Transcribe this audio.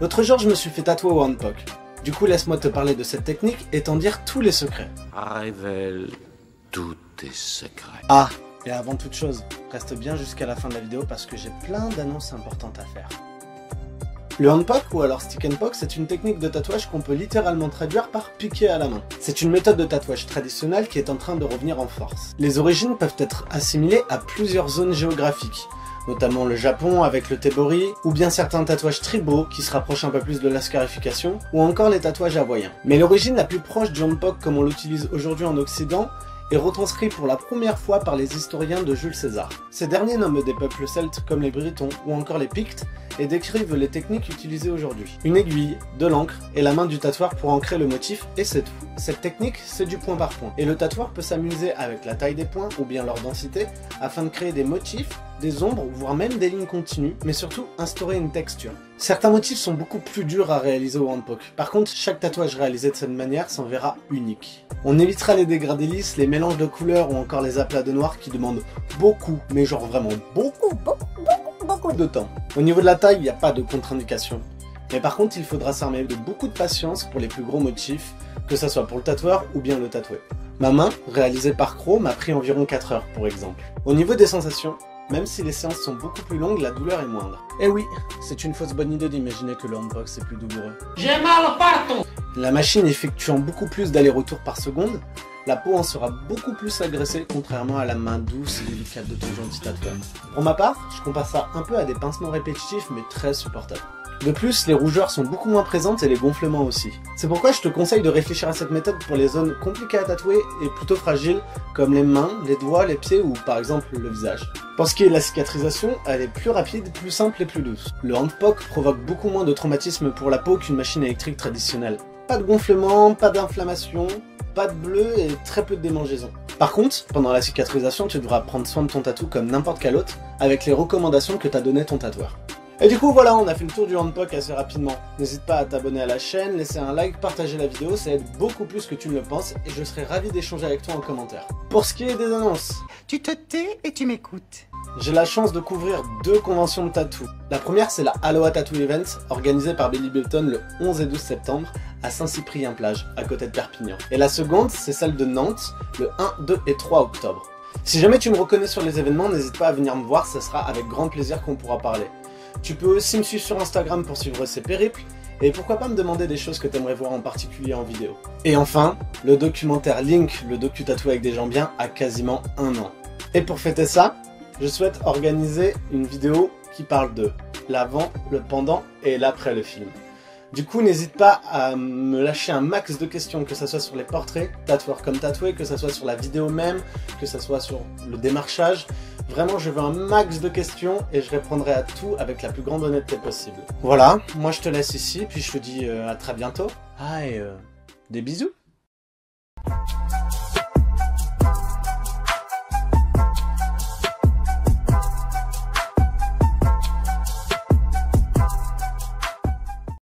L'autre jour, je me suis fait tatouer au handpoke. Du coup, laisse-moi te parler de cette technique et t'en dire tous les secrets. Révèle tous tes secrets. Ah, et avant toute chose, reste bien jusqu'à la fin de la vidéo parce que j'ai plein d'annonces importantes à faire. Le handpoke, ou alors stick and poke, c'est une technique de tatouage qu'on peut littéralement traduire par piquer à la main. C'est une méthode de tatouage traditionnelle qui est en train de revenir en force. Les origines peuvent être assimilées à plusieurs zones géographiques, notamment le Japon avec le tebori, ou bien certains tatouages tribaux qui se rapprochent un peu plus de la scarification, ou encore les tatouages hawaïens. Mais l'origine la plus proche du handpoke comme on l'utilise aujourd'hui en Occident est retranscrit pour la première fois par les historiens de Jules César. Ces derniers nomment des peuples celtes comme les Britons ou encore les Pictes et décrivent les techniques utilisées aujourd'hui. Une aiguille, de l'encre et la main du tatoueur pour ancrer le motif et c'est tout. Cette technique, c'est du point par point et le tatoueur peut s'amuser avec la taille des points ou bien leur densité afin de créer des motifs, des ombres, voire même des lignes continues, mais surtout instaurer une texture. Certains motifs sont beaucoup plus durs à réaliser au handpoke. Par contre, chaque tatouage réalisé de cette manière s'en verra unique. On évitera les dégradés lisses, les mélanges de couleurs ou encore les aplats de noir qui demandent beaucoup, mais genre vraiment beaucoup de temps. Au niveau de la taille, il n'y a pas de contre-indication. Mais par contre, il faudra s'armer de beaucoup de patience pour les plus gros motifs, que ce soit pour le tatoueur ou bien le tatoué. Ma main, réalisée par Crow, m'a pris environ 4 heures pour exemple. Au niveau des sensations, même si les séances sont beaucoup plus longues, la douleur est moindre. Et oui, c'est une fausse bonne idée d'imaginer que le handpoke c'est plus douloureux. J'ai mal partout. La machine effectuant beaucoup plus d'allers-retours par seconde, la peau en sera beaucoup plus agressée contrairement à la main douce et délicate de ton gentil tatoueur. Pour ma part, je compare ça un peu à des pincements répétitifs mais très supportables. De plus, les rougeurs sont beaucoup moins présentes et les gonflements aussi. C'est pourquoi je te conseille de réfléchir à cette méthode pour les zones compliquées à tatouer et plutôt fragiles, comme les mains, les doigts, les pieds ou par exemple le visage. Pour ce qui est de la cicatrisation, elle est plus rapide, plus simple et plus douce. Le handpoke provoque beaucoup moins de traumatisme pour la peau qu'une machine électrique traditionnelle. Pas de gonflement, pas d'inflammation, pas de bleu et très peu de démangeaisons. Par contre, pendant la cicatrisation, tu devras prendre soin de ton tatou comme n'importe quel autre, avec les recommandations que t'a donné ton tatoueur. Et du coup voilà, on a fait le tour du handpoke assez rapidement. N'hésite pas à t'abonner à la chaîne, laisser un like, partager la vidéo, ça aide beaucoup plus que tu ne le penses et je serai ravi d'échanger avec toi en commentaire. Pour ce qui est des annonces, Tu te tais et tu m'écoutes. j'ai la chance de couvrir 2 conventions de tatou. La première c'est la Aloha Tattoo Event, organisée par Billy Bilton le 11 et 12 septembre à Saint-Cyprien-Plage, à côté de Perpignan. Et la seconde c'est celle de Nantes, le 1, 2 et 3 octobre. Si jamais tu me reconnais sur les événements, n'hésite pas à venir me voir, ce sera avec grand plaisir qu'on pourra parler. Tu peux aussi me suivre sur Instagram pour suivre ces périples, et pourquoi pas me demander des choses que tu aimerais voir en particulier en vidéo. Et enfin, le documentaire Link, le docu-tatou avec des gens bien, a quasiment 1 an. Et pour fêter ça, je souhaite organiser une vidéo qui parle de l'avant, le pendant et l'après le film. Du coup, n'hésite pas à me lâcher un max de questions, que ce soit sur les portraits, tatoueurs comme tatoués, que ce soit sur la vidéo même, que ce soit sur le démarchage. Vraiment, je veux un max de questions et je répondrai à tout avec la plus grande honnêteté possible. Voilà, moi je te laisse ici, puis je te dis à très bientôt. Ah, et des bisous.